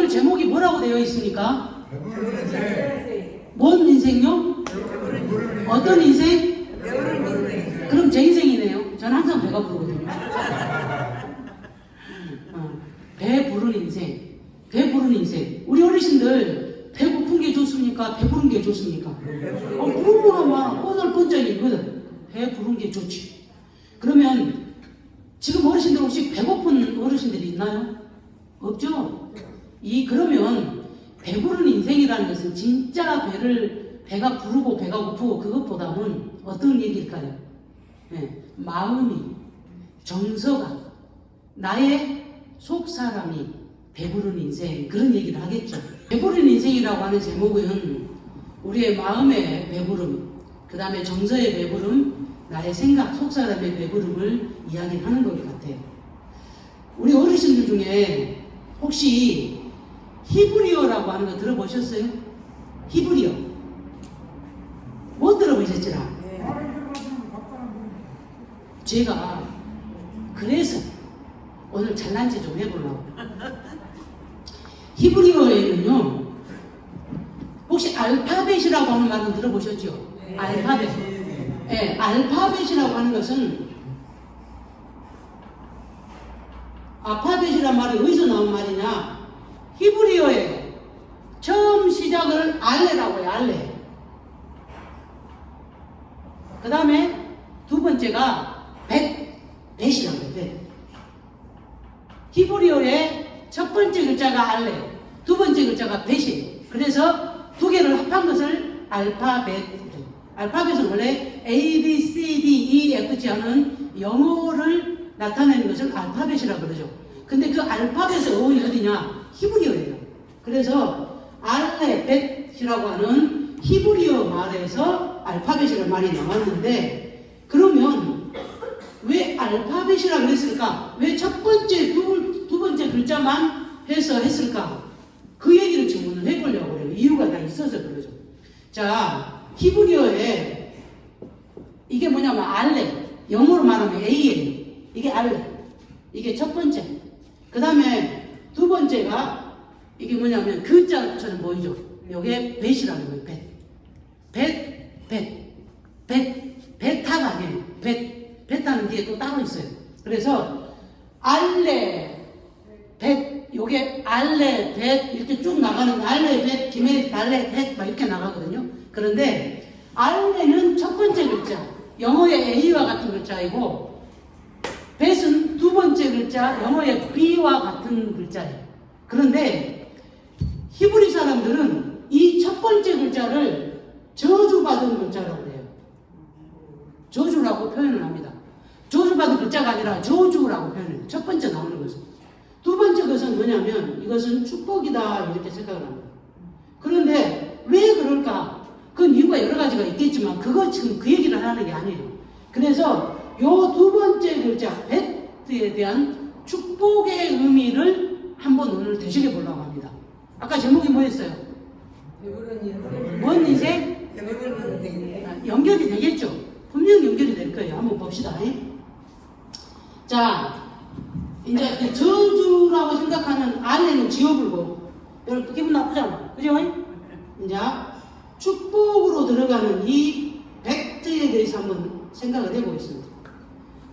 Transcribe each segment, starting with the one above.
오늘 제목이 뭐라고 되어 있습니까? 뭔 인생요? 어떤 인생? 그럼 제 인생이네요. 저는 항상 배가 부르거든요. 배 부른 인생. 배 부른 인생. 우리 어르신들 배고픈 게 좋습니까? 배부른 게 좋습니까? 부르면 막 꼬들꼬들이거든. 배 부른 게 좋지. 그러면 지금 어르신들 혹시 배고픈 어르신들이 있나요? 없죠? 그러면 배부른 인생이라는 것은 진짜 배가 부르고 배가 고프고 그것보다는 어떤 얘기일까요? 네, 마음이, 정서가, 나의 속사람이 배부른 인생, 그런 얘기를 하겠죠. 배부른 인생이라고 하는 제목은 우리의 마음의 배부름, 그 다음에 정서의 배부름, 나의 생각, 속사람의 배부름을 이야기하는 것 같아요. 우리 어르신들 중에 혹시 히브리어라고 하는 거 들어보셨어요? 히브리어. 못 들어보셨지라? 제가 그래서 오늘 잘난 체 좀 해보려고. 히브리어에는요, 혹시 알파벳이라고 하는 말은 들어보셨죠? 네. 알파벳. 네, 알파벳이라고 하는 것은, 알파벳이란 말이 어디서 나온 말이냐? 히브리어에 처음 시작을 알레라고 해요. 알레. 그 다음에 두 번째가 bet이라고 해요. bet. 히브리어의 첫 번째 글자가 알레, 두 번째 글자가 bet이에요. 그래서 두 개를 합한 것을 알파벳. 알파벳은 원래 A, B, C, D, E, F, G 하는 영어를 나타내는 것을 알파벳이라고 그러죠. 근데 그 알파벳의 어원이 어디냐? 히브리어예요. 그래서 알레벳이라고 하는 히브리어 말에서 알파벳이라는 말이 나왔는데, 그러면 왜 알파벳이라고 했을까? 왜 첫 번째, 두 번째 글자만 해서 했을까? 그 얘기를 지금 오늘 해보려고 해요. 이유가 다 있어서 그러죠. 자, 히브리어에 이게 뭐냐면 알레, 영어로 말하면 A예요. 이게 알레, 이게 첫 번째. 그 다음에 두 번째가 이게 뭐냐면 글자처럼 보이죠. 이게 bet이라는 거예요. 베타가 아니에요. 베타는 뒤에 또 따로 있어요. 그래서 알레, 요게 알레, 이렇게 쭉 나가는 알레, 김에 달레, 막 이렇게 나가거든요. 그런데 알레는 첫 번째 글자, 영어의 A와 같은 글자이고, bet은 두 번째 글자, 영어의 B와 같은 글자예요. 그런데 히브리 사람들은 이 첫 번째 글자를 저주받은 글자라고 해요. 저주라고 표현을 합니다. 저주받은 글자가 아니라 저주라고 표현해요. 첫 번째 나오는 것은. 두 번째 것은 뭐냐면 이것은 축복이다 이렇게 생각을 합니다. 그런데 왜 그럴까? 그건 이유가 여러 가지가 있겠지만 그거 지금 그 얘기를 하는 게 아니에요. 그래서 요 두 번째 글자 bet에 대한 축복의 의미를 한번 오늘 되새겨보려고 합니다. 아까 제목이 뭐였어요? 뭔 인생? 연결이 되겠죠? 분명히 연결이 될 거예요. 한번 봅시다. 자, 이제 저주라고 생각하는 알레는 지워불고, 여러분 기분 나쁘잖아. 그죠? 이제 축복으로 들어가는 이 bet에 대해서 한번 생각을 해보겠습니다.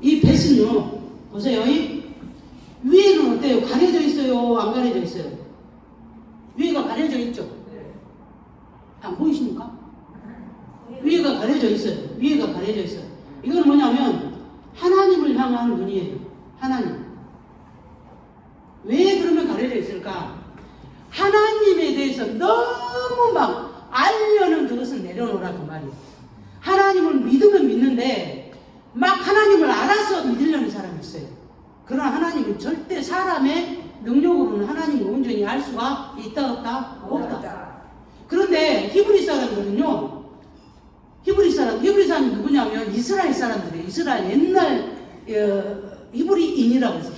이 bet은요, 보세요. 위에는 어때요? 가려져 있어요? 안 가려져 있어요? 위에가 가려져 있죠? 안 보이십니까? 위에가 가려져 있어요. 위에가 가려져 있어요. 이건 뭐냐면 하나님을 향한 눈이에요. 하나님. 왜 그러면 가려져 있을까? 하나님에 대해서 너무 막 알려는 그것을 내려놓으라 그 말이에요. 하나님을 믿으면 믿는데 막 하나님을 알아서 믿으려는 사람이 있어요. 그러나 하나님은 절대 사람의 능력으로는 하나님을 온전히 알 수가 있다 없다? 없다. 그런데 히브리 사람들은요, 히브리 사람이 누구냐면 이스라엘 사람들이에요. 이스라엘 옛날 히브리인이라고 해서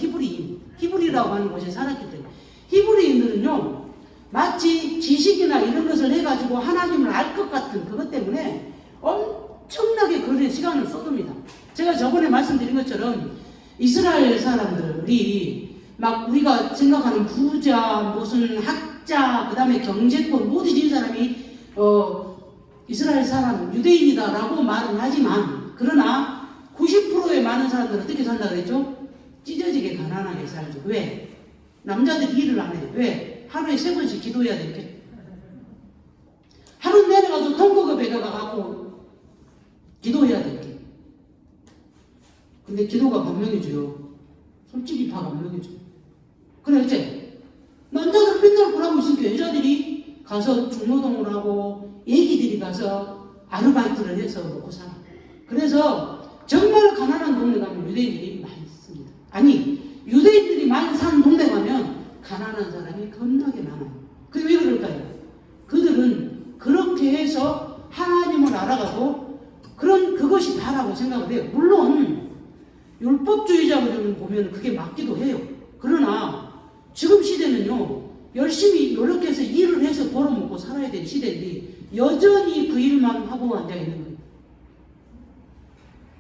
히브리라고 하는 곳에 살았기 때문에 히브리인들은요, 마치 지식이나 이런 것을 해가지고 하나님을 알 것 같은 그것 때문에 엄청나게 그런 시간을 쏟습니다. 제가 저번에 말씀드린 것처럼 이스라엘 사람들이 막 우리가 생각하는 부자, 무슨 학자, 그 다음에 경제권 모두 지은 사람이 이스라엘 사람, 유대인이다라고 말은 하지만 그러나 90%의 많은 사람들은 어떻게 산다 그랬죠? 찢어지게 가난하게 살죠. 왜? 남자들이 일을 안 해. 왜? 하루에 3번씩 기도해야 되니까. 하루 내려가서 통곡업에 가갖고 기도해야 되니까. 근데 기도가 반명해줘요. 솔직히 다 반명해줘요. 그래, 이제 남자들 맨날 그러고 있으니까 여자들이 가서 중노동을 하고 애기들이 가서 아르바이트를 해서 먹고 살아. 그래서 정말 가난한 동네 가면 유대인들이 많이 있습니다. 아니, 유대인들이 많이 사는 동네 가면 가난한 사람이 겁나게 많아요. 그게 왜 그럴까요? 그들은 그렇게 해서 하나님을 알아가고 그것이 다라고 생각을 해요. 물론 율법주의자들 보면 그게 맞기도 해요. 그러나 지금 시대는요, 열심히 노력해서 일을 해서 벌어먹고 살아야 되는 시대인데 여전히 그 일만 하고 앉아있는 거예요.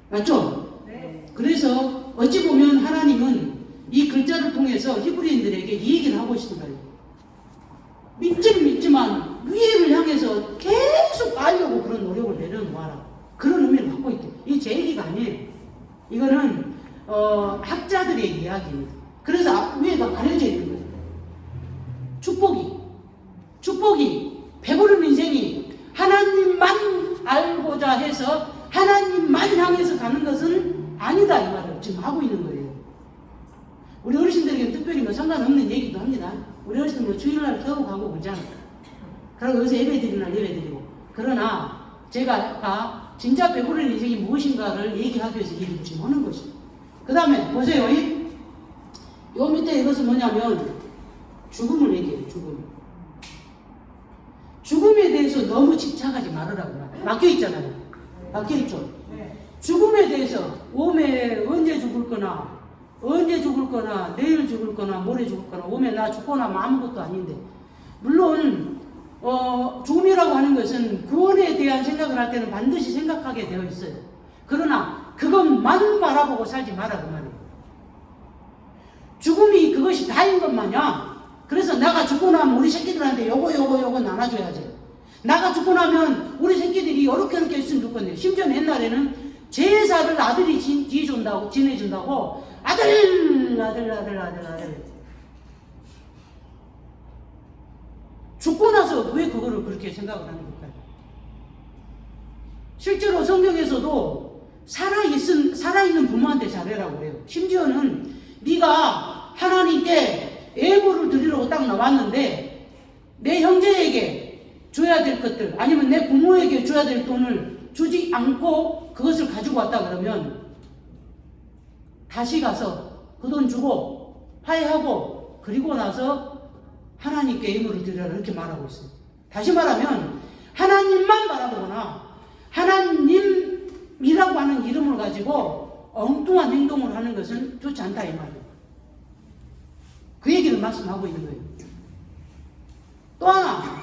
맞죠? 네. 그래서 어찌 보면 하나님은 이 글자를 통해서 히브리인들에게 이 얘기를 하고 계시는 거예요. 믿지는 믿지만 위를 향해서 계속 가려고 그런 노력을 내려놓아라. 그런 의미를 갖고 있대요. 이게 제 얘기가 아니에요. 이거는 학자들의 이야기입니다. 그래서 위에가 가려져 있는 거예요. 축복이 배부른 인생이 하나님만 알고자 해서 하나님만 향해서 가는 것은 아니다 이 말을 지금 하고 있는 거예요. 우리 어르신들에게 특별히 뭐 상관없는 얘기도 합니다. 우리 어르신들 뭐 주일날 겨우 가고 그러잖아. 그리고 여기서 예배드리는 날 예배드리고. 그러나 제가 아까 진짜 배부른 인생이 무엇인가를 얘기하기 위해서 얘기를 지금 하는 것이죠. 그 다음에 보세요. 요 밑에 이것은 뭐냐면 죽음을 얘기해요. 죽음에 대해서 너무 집착하지 말으라고 막혀있잖아요. 막혀있죠. 죽음에 대해서 오메 언제 죽을 거나 내일 죽을 거나 모레 죽을 거나 오메 나 죽고 나면 아무것도 아닌데 물론 죽음이라고 하는 것은 구원에 대한 생각을 할 때는 반드시 생각하게 되어 있어요. 그러나 그것만 바라보고 살지 마라 그 말이에요. 죽음이 그것이 다인 것 마냥 그래서 나가 죽고 나면 우리 새끼들한테 요거 나눠줘야지. 나가 죽고 나면 우리 새끼들이 이렇게 있으면 좋겠네요. 심지어 옛날에는 제사를 아들이 지내준다고 아들 죽고 나서 왜 그거를 그렇게 생각을 하는 걸까요? 실제로 성경에서도 살아있는 부모한테 잘해라고 그래요. 심지어는 네가 하나님께 예물을 드리려고 딱 나왔는데 내 형제에게 줘야 될 것들 아니면 내 부모에게 줘야 될 돈을 주지 않고 그것을 가지고 왔다 그러면 다시 가서 그 돈 주고 화해하고 그리고 나서 하나님께 예물을 드리라 이렇게 말하고 있어요. 다시 말하면 하나님만 바라보거나 하나님이라고 하는 이름을 가지고 엉뚱한 행동을 하는 것은 좋지 않다 이 말이에요. 그 얘기를 말씀하고 있는 거예요. 또 하나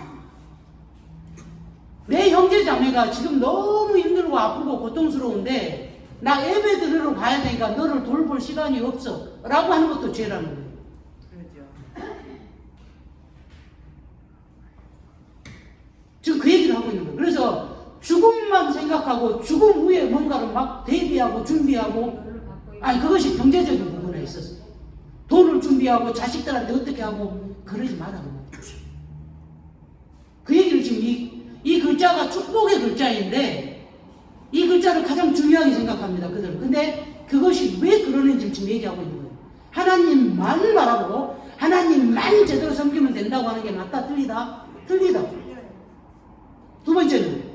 내 형제 자매가 지금 너무 힘들고 아프고 고통스러운데 나 예배 드리러 가야 되니까 너를 돌볼 시간이 없어 라고 하는 것도 죄라는 거예요. 그렇죠. 지금 그 얘기를 하고 있는 거예요. 그래서 죽음만 생각하고 죽음 후에 뭔가를 막 대비하고 준비하고 아니 그것이 경제적인 부분에 있었어요. 돈을 준비하고 자식들한테 어떻게 하고 그러지 말라고. 그 얘기를 지금 이 글자가 축복의 글자인데 이 글자를 가장 중요하게 생각합니다. 그들은. 근데 그것이 왜 그러는지 지금 얘기하고 있는 거예요. 하나님만 바라보고 하나님만 제대로 섬기면 된다고 하는 게 맞다? 틀리다? 틀리다. 두 번째는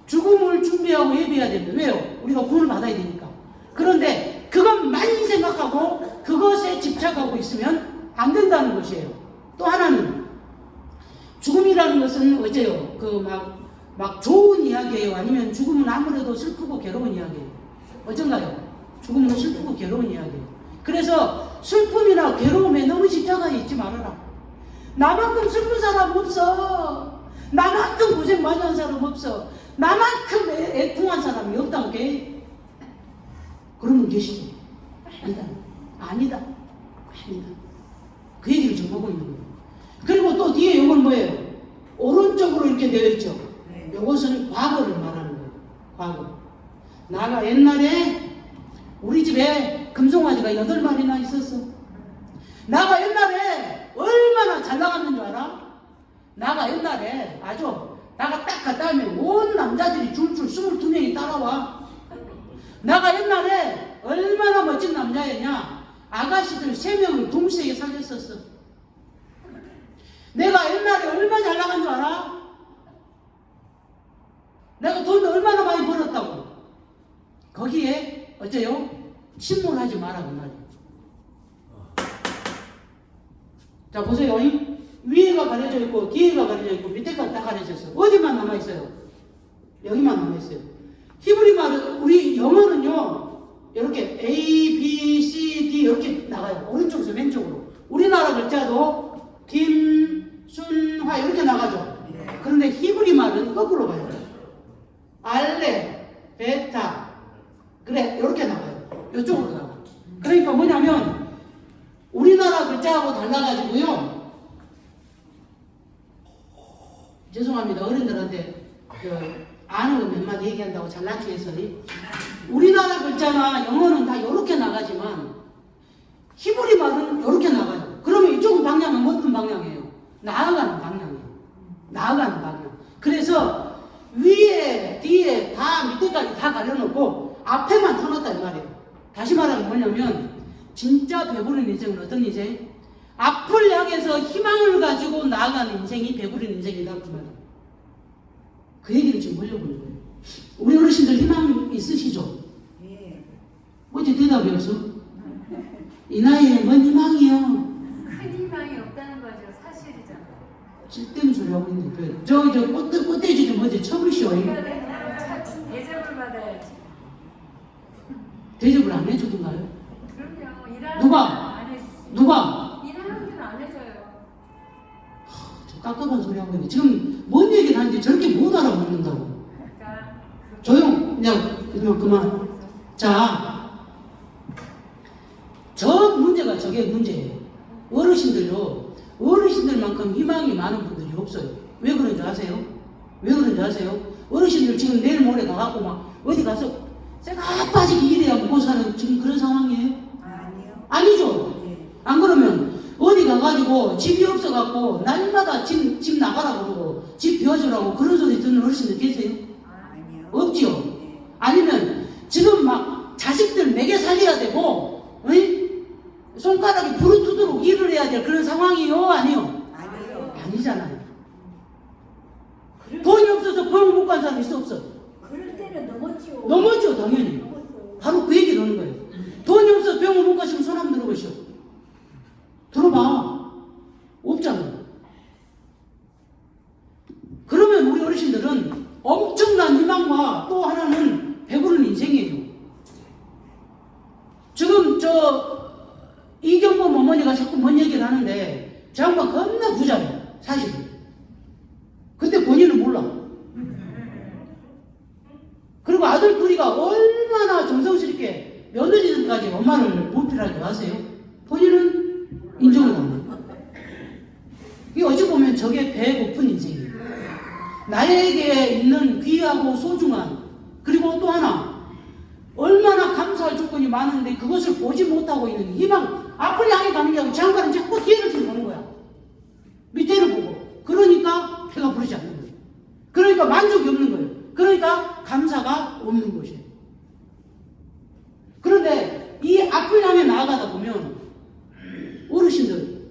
죽음을 준비하고 예배해야 됩니다. 왜요? 우리가 구원을 받아야 되니까. 그런데 그것만 생각하고 그것에 집착하고 있으면 안 된다는 것이에요. 또 하나는 죽음이라는 것은 어째요? 막 좋은 이야기예요? 아니면 죽음은 아무래도 슬프고 괴로운 이야기예요? 어쩐가요? 죽음은 슬프고 괴로운 이야기예요. 그래서 슬픔이나 괴로움에 너무 집착하지 있지 말아라. 나만큼 슬픈 사람 없어. 나만큼 고생 많이 한 사람 없어. 나만큼 애통한 사람이 없다고 게 그런 분 계시죠? 아니다. 그 얘기를 지금 하고 있는 거예요. 그리고 또 뒤에 이건 뭐예요? 오른쪽으로 이렇게 되어 있죠. 이것은 과거를 말하는 거예요. 과거. 나가 옛날에 우리 집에 금송아지가 8마리나 있었어. 나가 옛날에 얼마나 잘 나갔는 줄 알아? 나가 옛날에 아주 나가 딱 갔다 하면 온 남자들이 줄줄 22명이 따라와. 나가 옛날에 얼마나 멋진 남자였냐? 아가씨들 3명을 동시에 살렸었어. 내가 옛날에 얼마나 잘 나간 줄 알아? 내가 돈도 얼마나 많이 벌었다고. 거기에 어째요? 침몰하지 마라 그 말이에요. 자 보세요. 위에가 가려져 있고 뒤에가 가려져 있고 밑에가 다 가려져 있어요. 어디만 남아있어요? 여기만 남아있어요. 히브리 말은 우리 영어는요 이렇게 A, B, C, D 이렇게 나가요. 오른쪽에서 왼쪽으로. 우리나라 글자도 김, 순, 화 이렇게 나가죠. 그런데 히브리 말은 거꾸로 가요. 알레, 베타 그래 이렇게 나가요. 이쪽으로 나가. 그러니까 뭐냐면 우리나라 글자하고 달라가지고요. 죄송합니다. 어른들한테 아는 거 몇 마디 얘기한다고 잘나게 해서 우리나라 글자나 영어는 다 이렇게 나가지만 히브리 말은 이렇게 나가요. 그러면 이쪽 방향은 어떤 방향이에요? 나아가는 방향이에요. 나아가는 방향. 그래서 위에 뒤에 다 밑에까지 다 가려놓고 앞에만 터놨다 이 말이에요. 다시 말하면 뭐냐면 진짜 배부른 인생은 어떤 인생? 앞을 향해서 희망을 가지고 나아가는 인생이 배부른 인생이다 그 말이에요. 그 얘기를 지금 하려고 하는 거예요. 우리 어르신들 희망 있으시죠? 어제 대답이 없어? 이 나이에 뭔 희망이요? 큰 희망이 없다는 거죠. 사실이잖아요. 쓸데없는 소리 하고 있는데 저 꽃돼지 좀 어제 쳐보시오. 대접을 받아야지. 대접을 안 해주던가요? 그럼요. 일하는 누가? 안 해주지. 누가? 일하는 데는 안 해줘요. 저 깝깝한 소리 하고 있는데 지금 뭔 얘기를 하는지 저렇게 못 알아먹는다고. 그러니까 조용! 그만. 자, 저 문제가 저게 문제예요. 어르신들만큼 희망이 많은 분들이 없어요. 왜 그런지 아세요? 어르신들 지금 내일 모레 가갖고 막 어디 가서 쇠가 빠지게 일해야 먹고 사는 지금 그런 상황이에요? 아니요. 아니죠? 네. 안 그러면 어디 가가지고 집이 없어갖고 날마다 집 나가라 그러고 집 비워주라고 그런 소리 듣는 어르신들 계세요? 아니요. 없지요? 네. 아니면 지금 막 자식들 먹여 살려야 되고 손가락이 부르트도록 일을 해야 될 그런 상황이요? 아니요? 아니요. 아니잖아요. 돈이 없어서 병원 못 간 사람 있어 없어? 그럴 때는 넘었죠. 넘었죠 당연히. 넘었어요. 바로 그 얘기를 하는 거예요. 돈이 없어서 병원 못 가시면 손 한번 들어보시오. 들어봐. 없잖아요. 그러면 우리 어르신들은 엄청난 희망과 또 하나는 배부른 인생이에요. 지금 이경범 어머니가 자꾸 뭔 얘기를 하는데 저 양반 겁나 부자예요. 사실은. 근데 본인은 몰라. 그리고 아들 둘이가 얼마나 정성스럽게 며느리들까지 엄마를 보필하게 하세요. 본인은 인정을 안 해요. 이게 어찌 보면 저게 배고픈 인생이에요. 나에게 있는 귀하고 소중한 그리고 또 하나 얼마나 감사할 조건이 많은데 그것을 보지 못하고 있는 희망 앞을 향해 가는 게 아니고 장관은 자꾸 뒤를 지금 보는 거야. 밑에를 보고 그러니까 배가 부르지 않는 거예요. 그러니까 만족이 없는 거예요. 그러니까 감사가 없는 것이에요. 그런데 이 앞을 향해 나아가다 보면 어르신들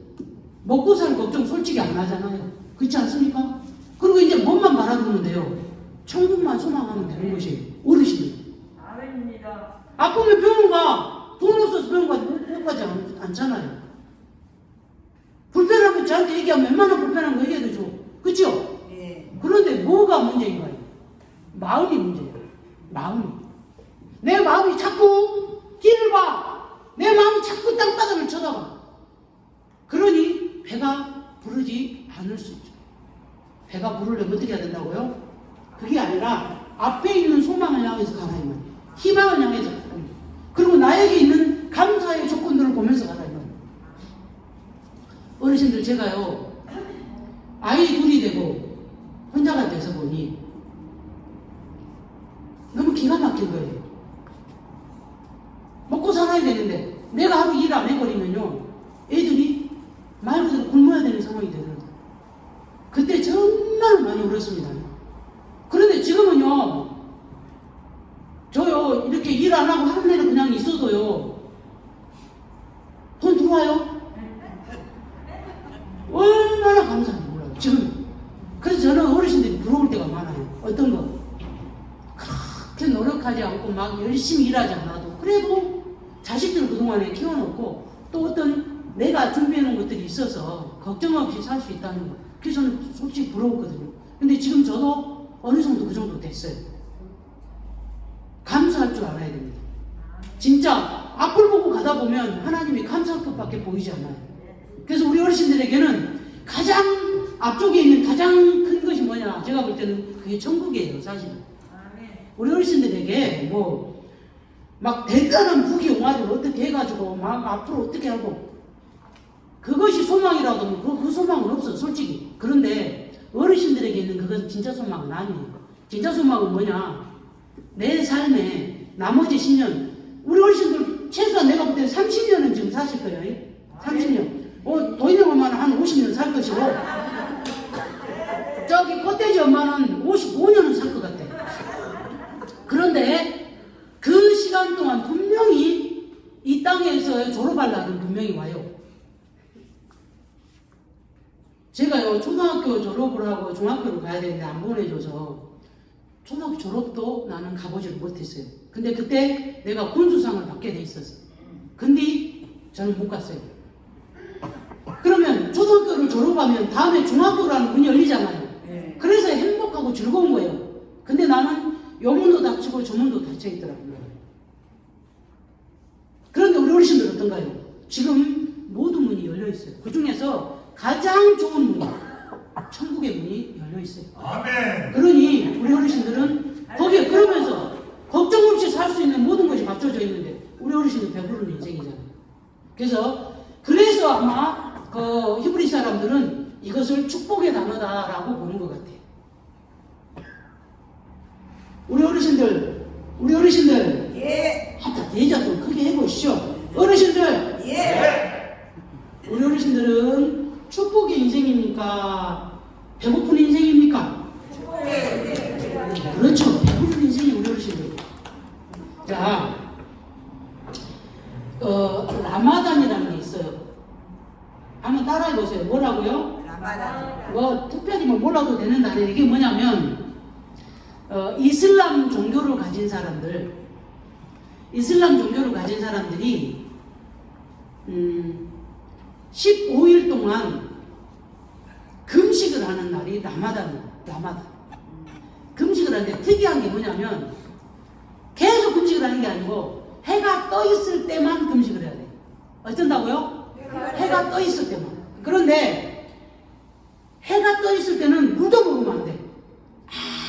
먹고 사는 걱정 솔직히 안 하잖아요. 그렇지 않습니까? 그리고 이제 뭐만 바라보면 돼요. 천국만 소망하면 되는 것이에요. 어르신들. 아멘입니다. 아프면 병원 가. 돈 없어서 병원 못 가지 않잖아요. 불편하면 저한테 얘기하면 웬만한 불편한 거 얘기해 줘. 그쵸? 예. 그런데 뭐가 문제인가요? 마음이 문제예요. 마음이. 내 마음이 자꾸 길을 봐. 내 마음이 자꾸 땅바닥을 쳐다봐. 그러니 배가 부르지 않을 수 있죠. 배가 부르려면 어떻게 해야 된다고요? 그게 아니라 앞에 있는 소망을 향해서 가라 이 말이에요. 희망을 향해서 가라. 그리고 나에게 있는 감사의 조건들을 보면서 가라 이 말이에요. 어르신들 제가요 아이 둘이 되고 혼자가 돼서 보니 너무 기가 막힌 거예요. 먹고 살아야 되는데 내가 하루 일 안 해버리면요 애들이 말 그대로 굶어야 되는 상황이 되거든요. 그때 정말 많이 울었습니다. 그런데 지금은요 저요 이렇게 일 안 하고 하루 내내 그냥 있어도요 돈 들어와요. 얼마나 감사한지 몰라요 지금. 그래서 저는 어르신들이 부러울 때가 많아요. 어떤 거 그렇게 노력하지 않고 막 열심히 일하지 않아도 그래도 자식들 그동안에 키워놓고 또 어떤 내가 준비해 놓은 것들이 있어서 걱정 없이 살 수 있다는 거, 그래서 저는 솔직히 부러웠거든요. 근데 지금 저도 어느 정도 그 정도 됐어요. 감사할 줄 알아야 됩니다. 진짜 앞을 보고 가다 보면 하나님이 감사할 것밖에 보이지 않아요. 그래서 우리 어르신들에게는 가장 앞쪽에 있는 가장 큰 것이 뭐냐, 제가 볼 때는 그게 천국이에요. 사실은 우리 어르신들에게 뭐 막 대단한 부귀영화를 어떻게 해가지고 막 앞으로 어떻게 하고 그것이 소망이라도 그 소망은 없어 솔직히. 그런데 어르신들에게 있는 그것은 진짜 소망은 아니에요. 진짜 소망은 뭐냐, 내 삶에 나머지 10년, 우리 어르신들 최소한 내가 볼 때는 30년은 지금 사실 거예요. 30년. 돈 있는 엄마는 한 50년 살 것이고 저기 꽃돼지 엄마는 55년은 살 것 같아. 그런데 그 시간 동안 분명히 이 땅에서 졸업할 날은 분명히 와요. 제가요 초등학교 졸업을 하고 중학교를 가야 되는데 안 보내줘서 초등학교 졸업도 나는 가보지를 못했어요. 근데 그때 내가 군수상을 받게 돼 있었어. 근데 저는 못 갔어요. 그러면 초등학교를 졸업하면 다음에 중학교라는 문이 열리잖아요. 그래서 행복하고 즐거운 거예요. 근데 나는 요 문도 닫히고 저 문도 닫혀 있더라고요. 그런데 우리 어르신들 어떤가요? 지금 모든 문이 열려 있어요. 그 중에서 가장 좋은 문이 천국의 문이 열려 있어요. 아멘. 그러니 우리 어르신들은 거기에 그러면서 걱정 없이 살 수 있는 모든 것이 갖춰져 있는데 우리 어르신들 배부른 인생이잖아요. 그래서 아마 그 히브리 사람들은 이것을 축복의 단어다라고 보는 것 같아요. 우리 어르신들 예. 하다 대자 좀 크게 해보시죠. 어르신들, 예. 우리 어르신들은 축복의 인생입니까? 배고픈 인생입니까? 그렇죠. 배부른 인생이 우리 어르신들. 자, 라마단이라는 게 있어요. 한번 따라해보세요. 뭐라고요? 라마단. 뭐 특별히 뭐 몰라도 되는 날에 이게 뭐냐면 이슬람 종교를 가진 사람들이 15일 동안 금식을 하는 날이 라마단. 금식을 하는데 특이한 게 뭐냐면 계속 금식을 하는 게 아니고 해가 떠 있을 때만 금식을 해야 돼요. 어쩐다고요? 해가 떠 있을 때만. 그런데 해가 떠 있을 때는 물도 먹으면 안 돼.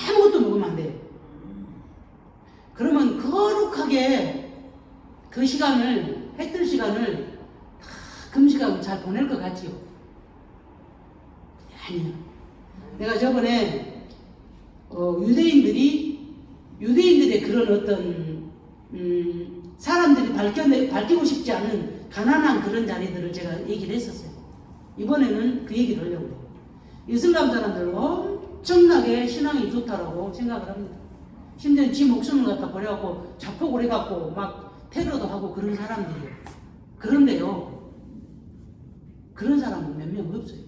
아무것도 먹으면 안 돼. 그러면 거룩하게 그 시간을, 해 뜰 시간을 금식하고 잘 보낼 것 같지요? 아니요. 내가 저번에 유대인들의 그런 어떤 사람들이 밝히고 싶지 않은 가난한 그런 자리들을 제가 얘기를 했었어요. 이번에는 그 얘기를 하려고 해요. 이슬람 사람들 엄청나게 신앙이 좋다라고 생각을 합니다. 심지어 지 목숨을 갖다 버려갖고 자폭을 해갖고 막 테러도 하고 그런 사람들이에요. 그런데요, 그런 사람은 몇 명 없어요.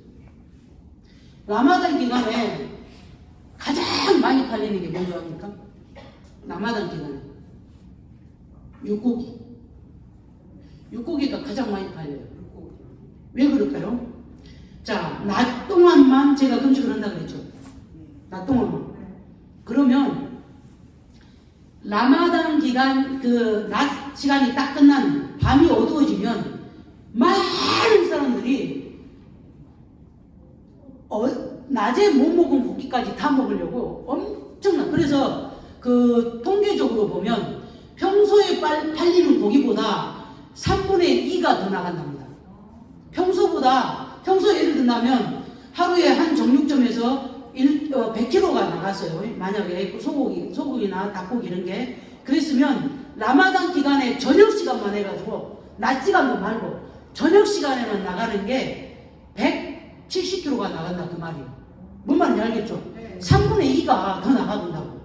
라마단 기간에 가장 많이 팔리는 게 뭔지 압니까? 라마단 기간에 육고기가 가장 많이 팔려요. 왜 그럴까요? 자, 낮 동안만 제가 금식을 한다 그랬죠. 낮 동안만. 그러면 라마단 기간 그 낮 시간이 딱 끝나는 밤이 어두워지면 많은 사람들이 낮에 못 먹은 고기까지 다 먹으려고 엄청나. 그래서 그 통계적으로 보면 평소에 팔리는 고기보다 3분의 2가 더 나간답니다. 평소에 예를 든다면 하루에 한 정육점에서 100kg가 나갔어요. 만약에 소고기나 닭고기 이런 게. 그랬으면 라마단 기간에 저녁 시간만 해가지고 낮 시간도 말고 저녁 시간에만 나가는 게 170kg가 나간다 그 말이에요. 뭔 말인지 알겠죠? 3분의 2가 더 나가본다고.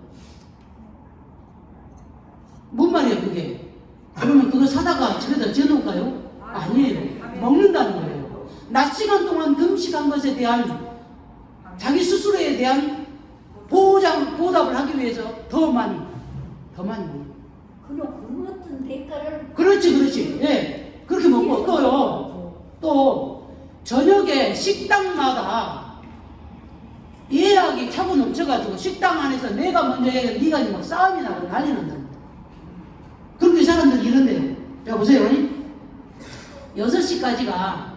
뭔 말이에요 그게? 그러면 그거 사다가 집에다 지어놓을까요? 아니에요. 먹는다는 거예요. 낮 시간 동안 금식한 것에 대한 자기 스스로에 대한 보답을 하기 위해서 더 많이 먹는 거예요. 그럼 그 어떤 대가를 그렇지. 예. 그렇게 먹고 또 저녁에 식당마다 예약이 차고 넘쳐가지고 식당 안에서 내가 먼저 해야 네가 막 싸움이 나고 난리 난다. 그리고 이 사람들 이런데요. 자 보세요. 6시까지가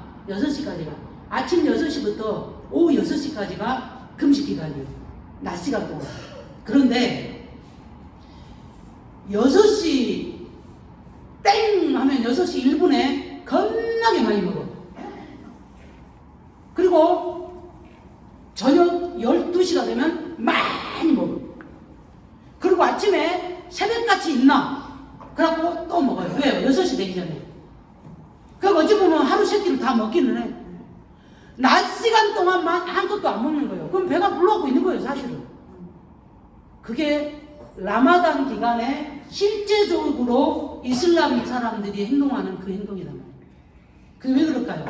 아침 6시부터 오후 6시까지가 금식 기간이에요. 낮 시간 동안. 그런데 6시 땡 하면 6시 1분에 겁나게 많이 먹어. 그리고 저녁 12시가 되면 많이 먹어. 그리고 아침에 새벽같이 있나? 그래갖고 또 먹어요. 왜요? 6시 되기 전에. 그럼 어찌 보면 하루 세 끼를 다 먹기는 해. 낮 시간 동안만 아무것도 안 먹는 거예요. 그럼 배가 불러오고 있는 거예요, 사실은. 그게 라마단 기간에 실제적으로 이슬람 사람들이 행동하는 그 행동이란 말이에요. 그게 왜 그럴까요?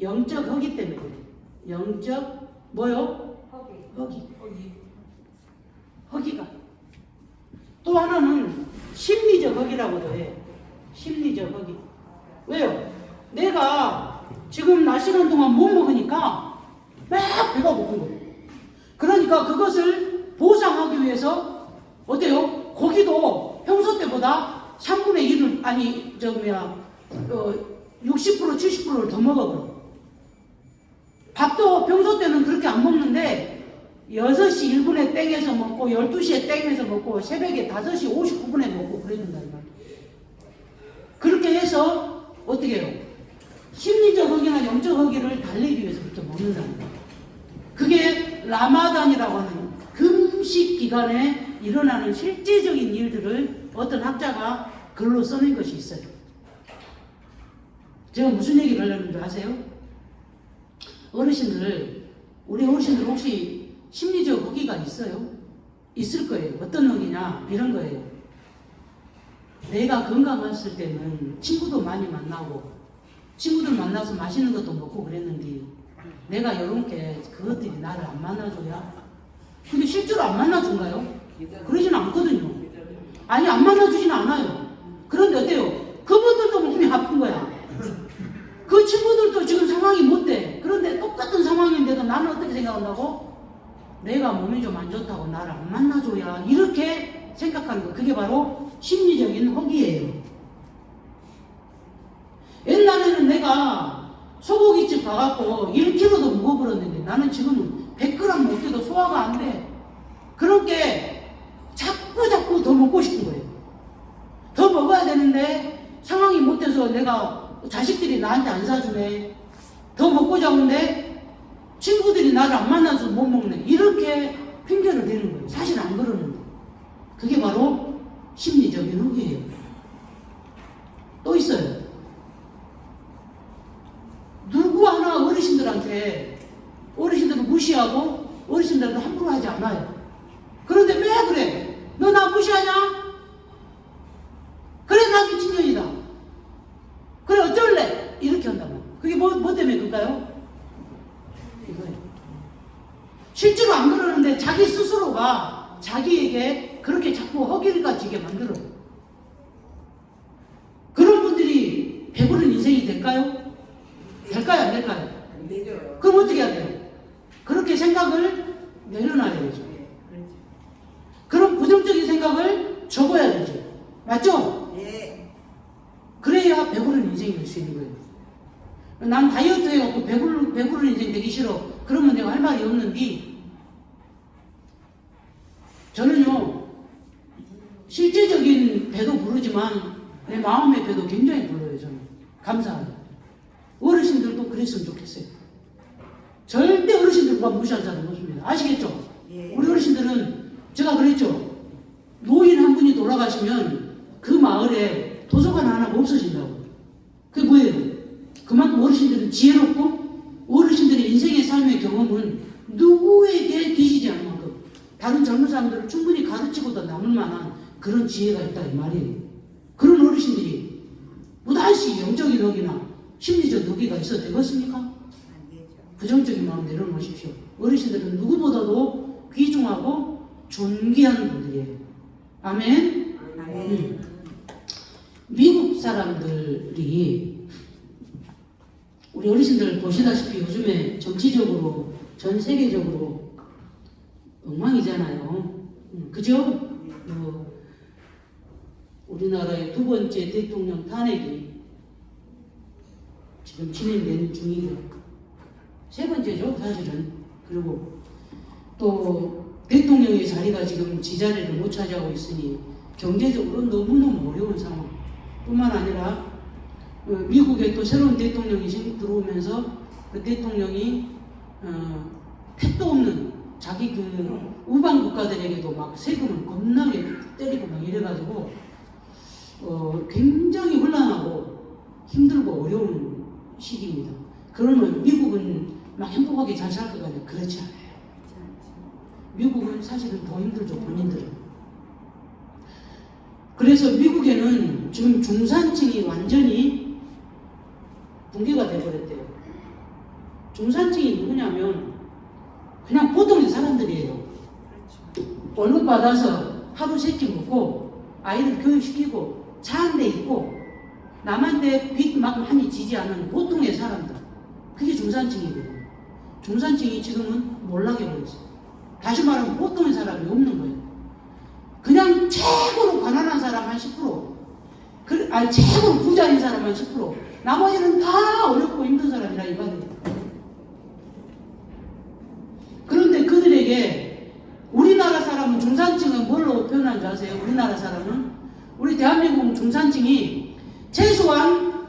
영적 허기 때문에 그래요. 영적 뭐요? 허기가. 또 하나는 심리적 허기라고도 해요. 심리적 허기. 왜요? 내가 지금 낮 시간 동안 못 먹으니까 막 배가 고픈 거예요. 그러니까 그것을 보상하기 위해서 어때요? 고기도 평소 때보다 3분의 1을 60% 70%를 더 먹어버려. 밥도 평소 때는 그렇게 안 먹는데 6시 1분에 땡해서 먹고 12시에 땡해서 먹고 새벽에 5시 59분에 먹고 그랬는단 말이에요. 그렇게 해서 어떻게 해요? 심리적 허기나 영적 허기를 달래기 위해서 그렇게 먹는다는 거예요. 그게 라마단이라고 하는 금식 기간에 일어나는 실제적인 일들을 어떤 학자가 글로 써낸 것이 있어요. 제가 무슨 얘기를 하려는 줄 아세요? 우리 어르신들 혹시 심리적 허기가 있어요? 있을 거예요. 어떤 허기냐? 이런 거예요. 내가 건강했을 때는 친구도 많이 만나고 친구들 만나서 맛있는 것도 먹고 그랬는데 내가 이런 게 그것들이 나를 안 만나줘야. 근데 실제로 안 만나준가요? 그러진 않거든요. 아니 안 만나주진 않아요. 그런데 어때요? 그분들도 몸이 아픈 거야. 그 친구들도 지금 상황이 못 돼. 그런데 똑같은 상황인데도 나는 어떻게 생각한다고? 내가 몸이 좀 안 좋다고 나를 안 만나줘야. 이렇게 생각하는 거. 그게 바로 심리적인 허기예요. 옛날에는 내가 소고기집 가갖고 1kg도 먹어버렸는데 나는 지금은 100g 먹기도 소화가 안 돼. 그렇게 자꾸 더 먹고 싶은 거예요. 더 먹어야 되는데 상황이 못 돼서 내가 자식들이 나한테 안 사주네. 더 먹고자 하는데 친구들이 나를 안 만나서 못 먹네. 이렇게 핑계를 대는 거예요. 사실 안 그러는데. 그게 바로 심리적인 허기예요. 또 있어요. 누구 하나 어르신들을 무시하고 어르신들도 함부로 하지 않아요. 그런데 왜 그래? 너 나 무시하냐? 그래 나 미친년이다. 그래 어쩔래? 이렇게 한단 말이에요. 그게 뭐 때문에 그럴까요? 이거예요. 실제로 안 그러는데 자기 스스로가 자기에게 그렇게 자꾸 허기를 가지게 만들어요. 그런 분들이 배부른 인생이 될까요? 될까요? 안 될까요? 안 되죠. 그럼 어떻게 해야 돼요? 그렇게 생각을 내려놔야 되죠. 그런 부정적인 생각을 접어야 되죠. 맞죠? 예. 그래야 배부른 인생이 될 수 있는 거예요. 난 다이어트 해갖고 배부른 인생 되기 싫어. 그러면 내가 할 말이 없는데 저는요 실제적인 배도 부르지만 내 마음의 배도 굉장히 불러요. 저는 감사하게. 어르신들도 그랬으면 좋겠어요. 절대 어르신들과 무시한 사람 없습니다. 아시겠죠? 예. 우리 어르신들은 제가 그랬죠. 노인 한 분이 돌아가시면 그 마을에 도서관 하나가 없어진다고. 그게 뭐예요? 그만큼 어르신들은 지혜롭고 어르신들의 인생의 삶의 경험은 누구에게 뒤지지 않을 만큼 다른 젊은 사람들을 충분히 가르치고도 남을 만한 그런 지혜가 있다 이 말이에요. 그런 어르신들이 무단시 영적인 덕이나 심리적 덕이가 있어도 되겠습니까? 안 되죠. 부정적인 마음 내려놓으십시오. 어르신들은 누구보다도 귀중하고 존귀한 분들이에요. 아멘. 아멘. 미국 사람들이 우리 어르신들 보시다시피 요즘에 정치적으로 전 세계적으로 엉망이잖아요. 그죠? 우리나라의 두 번째 대통령 탄핵이 지금 진행되는 중이고 세 번째죠 사실은. 그리고 또 대통령의 자리가 지금 지자리를 못 차지하고 있으니 경제적으로 너무너무 어려운 상황 뿐만 아니라 미국에 또 새로운 대통령이 들어오면서 그 대통령이 택도 없는 자기 그 우방 국가들에게도 막 세금을 겁나게 때리고 막 이래가지고 굉장히 혼란하고 힘들고 어려운 시기입니다. 그러면 미국은 막 행복하게 잘 살 것 같아요. 그렇지 않아요. 미국은 사실은 더 힘들죠, 본인들은. 그래서 미국에는 지금 중산층이 완전히 붕괴가 되어버렸대요. 중산층이 누구냐면 그냥 보통의 사람들이에요. 월급 받아서 하루 세 끼 먹고 아이를 교육시키고 차 한 대 있고 남한테 빚 막 많이 지지 않은 보통의 사람들. 그게 중산층이거든요. 중산층이 지금은 몰락해 버렸어요. 다시 말하면 보통의 사람이 없는 거예요. 그냥 최고로 가난한 사람 한 10%, 최고로 부자인 사람 한 10%, 나머지는 다 어렵고 힘든 사람이라 이 말이에요. 그런데 그들에게 우리나라 사람은 중산층은 뭘로 표현하는지 아세요? 우리나라 사람은 우리 대한민국 중산층이 최소한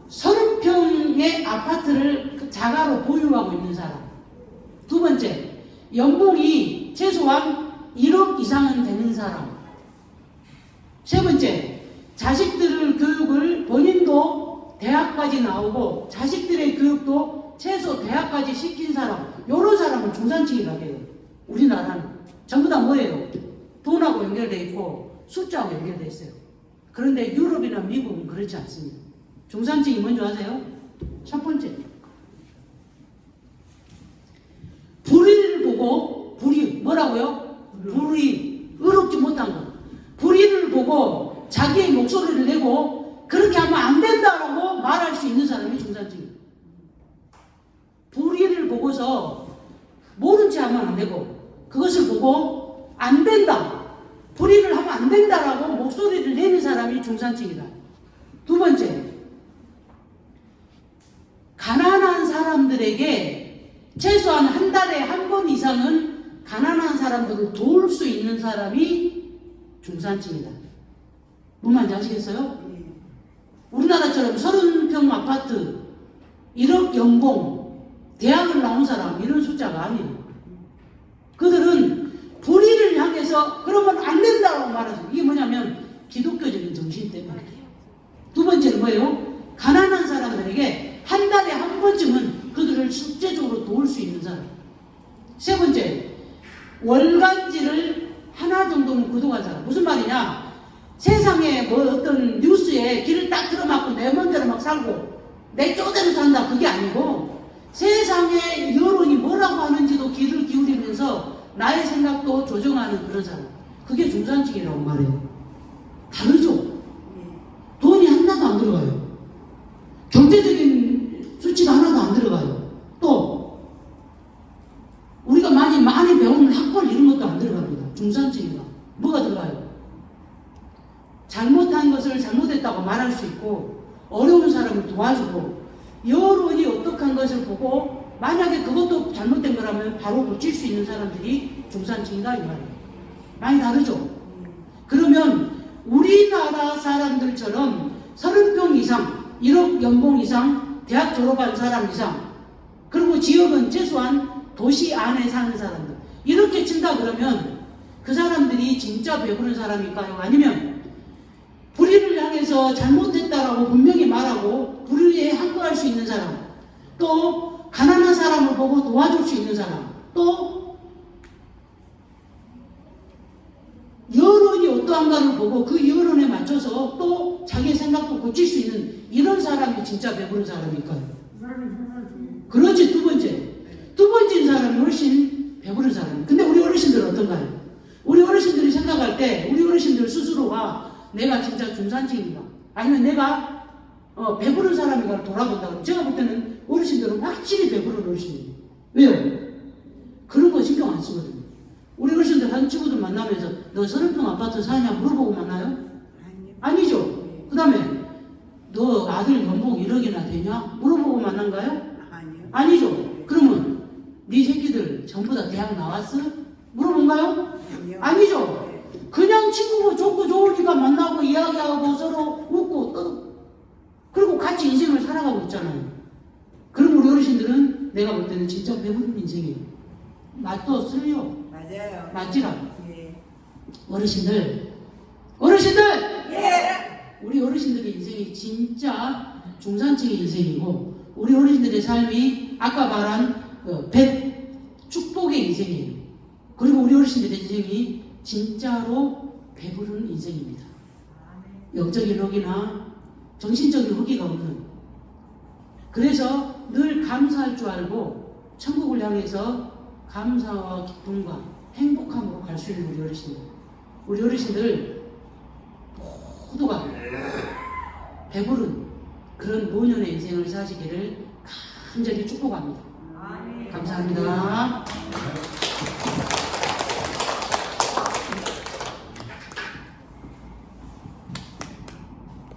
30평의 아파트를 자가로 보유하고 있는 사람. 두 번째, 연봉이 최소한 1억 이상은 되는 사람. 세 번째, 자식들을 교육을 본인도 대학까지 나오고 자식들의 교육도 최소 대학까지 시킨 사람. 이런 사람은 중산층이라고 해요. 우리나라는 전부 다 뭐예요? 돈하고 연결되어 있고 숫자하고 연결되어 있어요. 그런데 유럽이나 미국은 그렇지 않습니다. 중산층이 뭔지 아세요? 첫 번째, 불의를 보고 뭐라고요? 불의, 의롭지 못한 것. 불의를 보고 자기의 목소리를 내고 그렇게 하면 안 된다라고 말할 수 있는 사람이 중산층이에요. 불의를 보고서 모른 채 하면 안 되고 그것을 보고 안 된다, 불의를 하면 안 된다라고 목소리를 내는 사람이 중산층이다. 두 번째, 가난한 사람들에게 최소한 한 달에 한 번 이상은 가난한 사람들을 도울 수 있는 사람이 중산층이다. 뭔 말인지 아시겠어요? 우리나라처럼 30평 아파트, 1억 연봉, 대학을 나온 사람 이런 숫자가 아니에요. 그들은 불의를 향해서 그러면 안 된다고 말하죠. 이게 뭐냐면 기독교적인 정신 때문에. 두 번째는 뭐예요? 가난한 사람들에게 한 달에 한 번쯤은 그들을 실제적으로 도울 수 있는 사람. 세 번째, 월간지를 하나 정도는 구독한 사람. 무슨 말이냐? 세상에 뭐 어떤 뉴스에 길을 딱 틀어막고 내 맘대로 막 살고 내 쪼대로 산다 그게 아니고 세상에 여론이 뭐라고 하는지도 귀를 기울이면서 나의 생각도 조정하는 그런 사람. 그게 중산층이라고 말해요. 다르죠? 돈이 하나도 안 들어가요. 경제적인 수치가 하나도 안 들어가요. 또 우리가 많이 배우는 학벌 이런 것도 안 들어갑니다. 중산층이가. 뭐가 들어가요? 잘못한 것을 잘못했다고 말할 수 있고 어려운 사람을 도와주고 여론이 어떡한 것을 보고 만약에 그것도 잘못된 거라면 바로 고칠 수 있는 사람들이 중산층이다 이 말이에요. 많이 다르죠? 그러면 우리나라 사람들처럼 30평 이상 1억 연봉 이상 대학 졸업한 사람 이상, 그리고 지역은 최소한 도시 안에 사는 사람들, 이렇게 친다 그러면 그 사람들이 진짜 배부른 사람일까요? 아니면 불의를 향해서 잘못했다라고 분명히 말하고 불의에 항거할 수 있는 사람, 또 가난한 사람을 보고 도와줄 수 있는 사람, 또 여론이 어떠한가를 보고 그 여론에 맞춰서 또 자기의 생각도 고칠 수 있는 이런 사람이 진짜 배부른 사람일까요? 그렇지. 두 번째인 사람이 훨씬 배부른 사람. 근데 우리 어르신들은 어떤가요? 우리 어르신들이 생각할 때 우리 어르신들 스스로가 내가 진짜 중산층인가, 아니면 내가 배부른 사람인가를 돌아본다 그러면 제가 볼 때는 어르신들은 확실히 배부른 어르신이에요. 왜요? 그런 거 신경 안 쓰거든요. 우리 어르신들 한 친구들 만나면서 너 30평 아파트 사냐 물어보고 만나요? 아니죠. 그 다음에 너 아들 연봉 1억이나 되냐 물어보고 만난가요? 아니죠. 그러면 네 새끼들 전부 다 대학 나왔어? 물어본가요? 아니죠. 그냥 친구고 좋고 좋으니까 만나고 이야기하고 서로 웃고 떠, 그리고 같이 인생을 살아가고 있잖아요. 그럼 우리 어르신들은 내가 볼 때는 진짜 배부른 인생이에요. 맞도 쓸려. 맞아요. 맞지라. 예. 어르신들 예. 우리 어르신들의 인생이 진짜 중산층의 인생이고, 우리 어르신들의 삶이 아까 말한 축복의 인생이에요. 그리고 우리 어르신들의 인생이 진짜로 배부른 인생입니다. 영적인 허기나 정신적인 허기가 없는, 그래서 늘 감사할 줄 알고 천국을 향해서 감사와 기쁨과 행복함으로 갈 수 있는 우리 어르신들 모두가 배부른 그런 노년의 인생을 사시기를 간절히 축복합니다. 감사합니다.